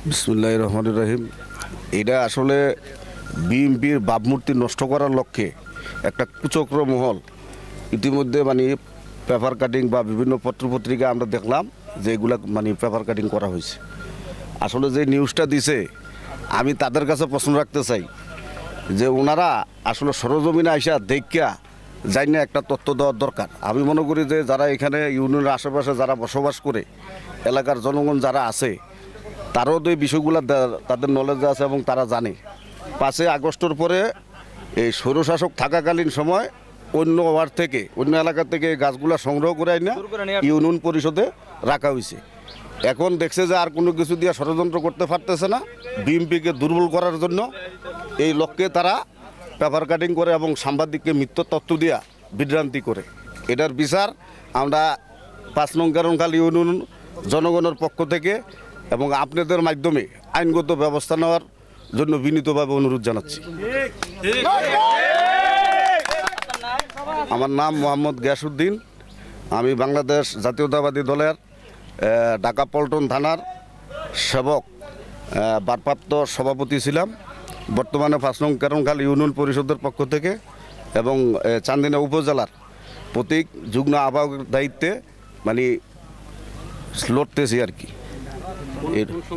বিসমুল্লাহির রহমানির রহিম। এটা আসলে বিএনপির ভাবমূর্তি নষ্ট করার লক্ষ্যে একটা কুচক্র মহল ইতিমধ্যে পেপার কাটিং বা বিভিন্ন পত্রপত্রিকা আমরা দেখলাম যে এগুলা পেপার কাটিং করা হয়েছে। আসলে যে নিউজটা দিছে আমি তাদের কাছে প্রশ্ন রাখতে চাই যে ওনারা আসলে সরজমিনে আইসা দেখা যাই না একটা তথ্য দেওয়ার দরকার। আমি মনে করি যে যারা এখানে ইউনিয়নের আশেপাশে যারা বসবাস করে এলাকার জনগণ যারা আছে তারাও তো এই বিষয়গুলো তাদের নলেজ আছে এবং তারা জানে 5 আগস্টের পরে এই স্বৈরশাসক থাকাকালীন সময় অন্য ওয়ার্ড থেকে অন্য এলাকা থেকে এই গাছগুলো সংগ্রহ করে না ইউনিয়ন পরিষদে রাখা হয়েছে। এখন দেখছে যে আর কোনো কিছু দিয়ে ষড়যন্ত্র করতে পারতেছে না, বিএনপিকে দুর্বল করার জন্য এই লক্ষ্যে তারা পেপার কাটিং করে এবং সাংবাদিককে মিথ্যা তথ্য দিয়া বিভ্রান্তি করে। এটার বিচার আমরা 5 নং কেরনখাল ইউনিয়ন জনগণের পক্ষ থেকে এবং আপনাদের মাধ্যমে আইনগত ব্যবস্থা নেওয়ার জন্য বিনীতভাবে অনুরোধ জানাচ্ছি। আমার নাম মোহাম্মদ গিয়াসউদ্দিন। আমি বাংলাদেশ জাতীয়তাবাদী দলের ঢাকা পল্টন থানার সেবক ভারপ্রাপ্ত সভাপতি ছিলাম। বর্তমানে 5 নং কেরনখাল ইউনিয়ন পরিষদের পক্ষ থেকে এবং চান্দিনা উপজেলার প্রতীক যুগ্ম আহ্বায়কের দায়িত্বে লড়তেছি আর কি।